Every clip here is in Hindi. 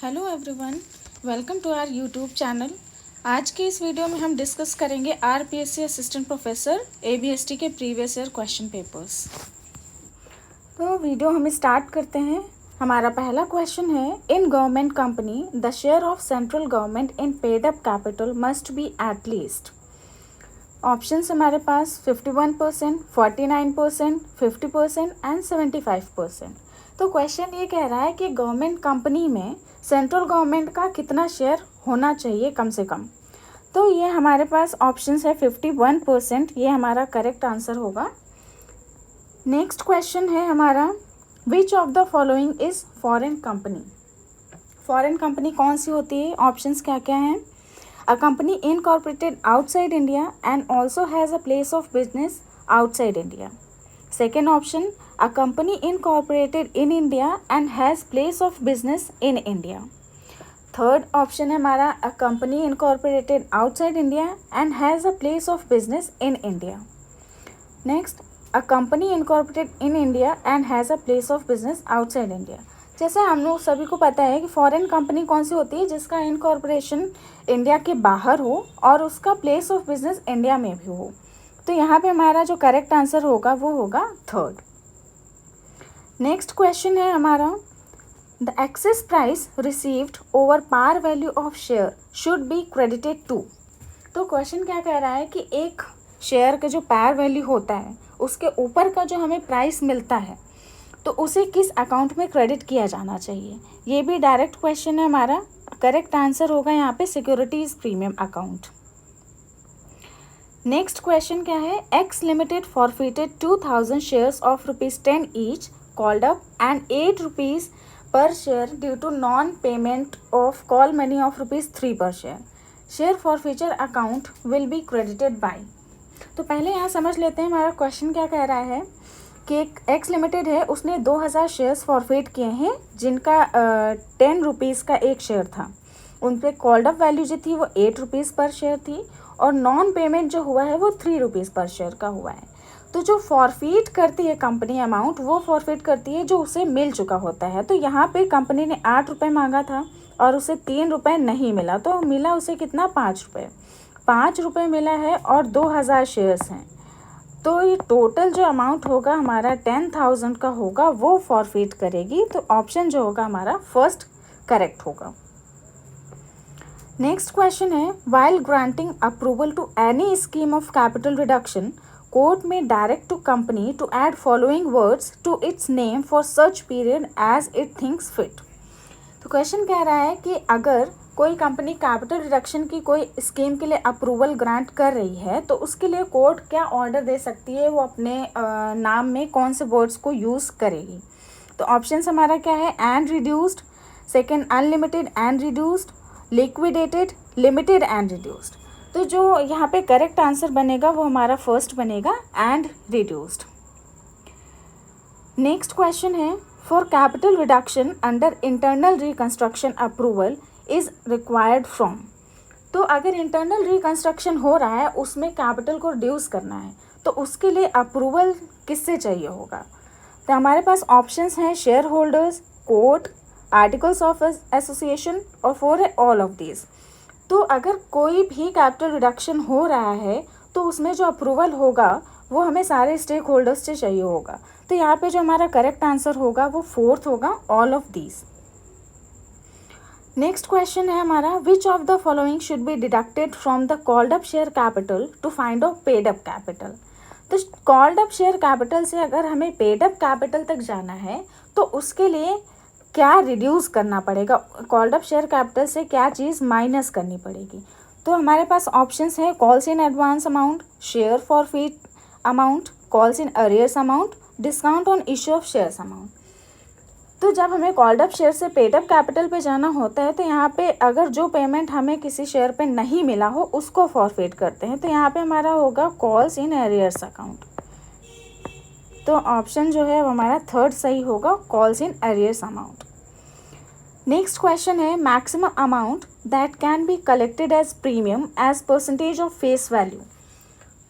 Hello everyone, welcome to our YouTube channel. आज के इस वीडियो में हम डिस्कस करेंगे आरपीएससी असिस्टेंट प्रोफेसर एबीएसटी के प्रीवियस ईयर क्वेश्चन पेपर्स। तो वीडियो हम स्टार्ट करते हैं। हमारा पहला क्वेश्चन है, in government company the share of central government in paid up capital must be at least. Options हमारे पास 51%, 49%, 50% एंड 75%। तो क्वेश्चन ये कह रहा है कि गवर्नमेंट कंपनी में सेंट्रल गवर्नमेंट का कितना शेयर होना चाहिए कम से कम। तो ये हमारे पास ऑप्शंस है 51%, ये हमारा करेक्ट आंसर होगा। नेक्स्ट क्वेश्चन है हमारा, which of the following is foreign company. Foreign company कौन सी होती है? ऑप्शंस क्या क्या हैं? A company incorporated outside India and also has a place of business outside India. Second option, a company incorporated in India and has place of business in India. Third option है हमारा, a company incorporated outside India and has a place of business in India. Next, a company incorporated in India and has a place of business outside India. जैसे हम लोग सभी को पता है कि फॉरेन कंपनी कौन सी होती है, जिसका इनकॉर्पोरेशन इंडिया के बाहर हो और उसका प्लेस ऑफ बिजनेस इंडिया में भी हो। तो यहाँ पे हमारा जो करेक्ट आंसर होगा वो होगा थर्ड। नेक्स्ट क्वेश्चन है हमारा, the excess price received over par value of share should be credited to. तो क्वेश्चन क्या कह रहा है कि एक शेयर का जो पार वैल्यू होता है उसके ऊपर का जो हमें प्राइस मिलता है तो उसे किस अकाउंट में क्रेडिट किया जाना चाहिए। ये भी डायरेक्ट क्वेश्चन है हमारा। करेक्ट आंसर होगा यहाँ पे securities premium account. Next question क्या है, X limited forfeited 2000 shares of ₹10 each called up and ₹8 per share due to non payment of call money of ₹3 per share. Share forfeiture account will be credited by. तो पहले यहाँ समझ लेते हैं हमारा क्वेश्चन क्या कह रहा है कि एक एक्स लिमिटेड है, उसने 2000 शेयर्स फॉरफिट किए हैं जिनका ₹10 का एक शेयर था। उन पर कॉल्ड अप वैल्यू जो थी वो ₹8 पर शेयर थी और नॉन पेमेंट जो हुआ है वो ₹3 पर शेयर का हुआ है। तो जो फॉरफिट करती है कंपनी अमाउंट, वो फॉरफिट करती है जो उसे मिल चुका होता है। तो यहाँ पे कंपनी ने ₹8 मांगा था और उसे ₹3 नहीं मिला, तो मिला उसे कितना? ₹5। ₹5 मिला है और 2000 शेयर्स हैं, तो ये टोटल जो अमाउंट होगा हमारा 10,000 का होगा, वो फॉरफिट करेगी। तो ऑप्शन जो होगा हमारा फर्स्ट करेक्ट होगा। नेक्स्ट क्वेश्चन है, while granting approval to any scheme of capital reduction court में direct to company to add following words to its name for such period as it thinks fit. तो क्वेश्चन कह रहा है कि अगर कोई कंपनी कैपिटल रिडक्शन की कोई स्कीम के लिए अप्रूवल ग्रांट कर रही है तो उसके लिए कोर्ट क्या ऑर्डर दे सकती है, वो अपने नाम में कौन से वर्ड्स को यूज़ करेगी। तो ऑप्शंस हमारा क्या है, and reduced, second unlimited and reduced, liquidated, limited and reduced. तो जो यहाँ पे करेक्ट आंसर बनेगा वो हमारा फर्स्ट बनेगा, एंड रिड्यूस्ड। नेक्स्ट क्वेश्चन है, for capital reduction under internal reconstruction approval is required from. तो अगर इंटरनल रिकंस्ट्रक्शन हो रहा है, उसमें कैपिटल को रिड्यूस करना है, तो उसके लिए अप्रूवल किससे चाहिए होगा। तो हमारे पास ऑप्शंस हैं, share holders, court, articles of association और फोर है ऑल ऑफ दीज। तो अगर कोई भी कैपिटल रिडक्शन हो रहा है तो उसमें जो अप्रूवल होगा वो हमें सारे स्टेक होल्डर्स से चाहिए होगा। तो यहाँ पे जो हमारा करेक्ट आंसर होगा वो फोर्थ होगा, all of these. Next question है हमारा, which of the following should be deducted from the called up share capital to find out paid up capital. तो कॉल्ड अप शेयर कैपिटल से अगर हमें पेड अप कैपिटल तक जाना है तो उसके लिए क्या रिड्यूस करना पड़ेगा, कॉल्ड अप शेयर कैपिटल से क्या चीज़ माइनस करनी पड़ेगी। तो हमारे पास ऑप्शंस है, calls in advance amount, share forfeit amount, calls in arrears amount, discount on issue of shares amount. तो जब हमें कॉल्ड अप शेयर से पेड अप कैपिटल पे जाना होता है तो यहाँ पे अगर जो पेमेंट हमें किसी शेयर पे नहीं मिला हो उसको फॉरफिट करते हैं। तो यहाँ पे हमारा होगा कॉल्स इन एरियर्स अकाउंट। तो ऑप्शन जो है वो हमारा थर्ड सही होगा, calls in arrears amount. Next question है, maximum amount that can be collected as premium as percentage of face value.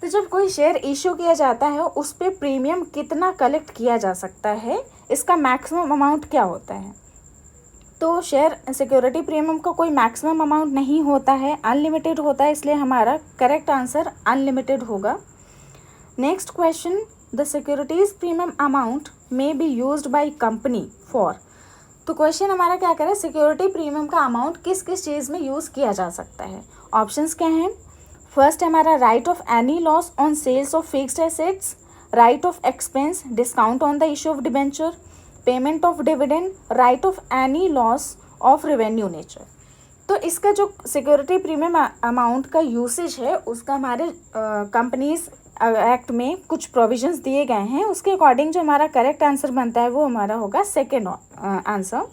तो जब कोई शेयर इशू किया जाता है उस पर प्रीमियम कितना कलेक्ट किया जा सकता है, इसका मैक्सिमम अमाउंट क्या होता है। तो शेयर सिक्योरिटी प्रीमियम का कोई मैक्सिमम अमाउंट नहीं होता है, अनलिमिटेड होता है, इसलिए हमारा करेक्ट आंसर अनलिमिटेड होगा। Next question, the securities premium amount may be used by company for. तो क्वेश्चन हमारा क्या करे, सिक्योरिटी प्रीमियम का अमाउंट किस किस चीज़ में यूज़ किया जा सकता है। ऑप्शंस क्या हैं, फर्स्ट हमारा write off any loss on sales of fixed assets, write off expense, discount on the issue of debenture, payment of dividend, write off any loss of revenue nature. तो इसका जो सिक्योरिटी प्रीमियम अमाउंट का यूसेज है उसका हमारे कंपनीज एक्ट में कुछ प्रोविजंस दिए गए हैं, उसके अकॉर्डिंग जो हमारा करेक्ट आंसर बनता है वो हमारा होगा second answer,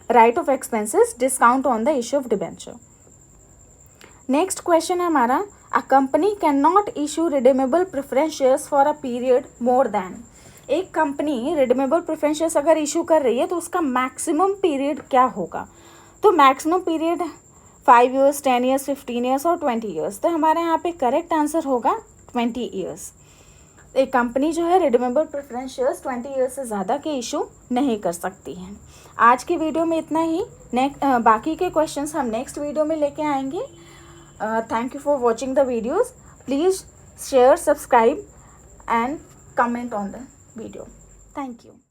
right of expenses, discount on the issue of debenture. Next question है हमारा, a company can not issue redeemable preference shares for a period more than. एक कंपनी रिडीमेबल प्रेफरेंस शेयर्स अगर इशू कर रही है तो उसका मैक्सिमम पीरियड क्या होगा। तो maximum period 5 years, 10 years, 15 years और 20 ईयर्स। तो हमारे यहाँ पे करेक्ट आंसर होगा 20 ईयर्स। एक कंपनी जो है रिडीमेबल प्रेफरेंस शेयर्स 20 ईयर्स से ज़्यादा के इशू नहीं कर सकती है। आज की वीडियो में इतना ही। बाकी के क्वेश्चंस हम नेक्स्ट वीडियो में लेके आएंगे। Thank you for watching the videos. Please share, subscribe and comment on the video. Thank you.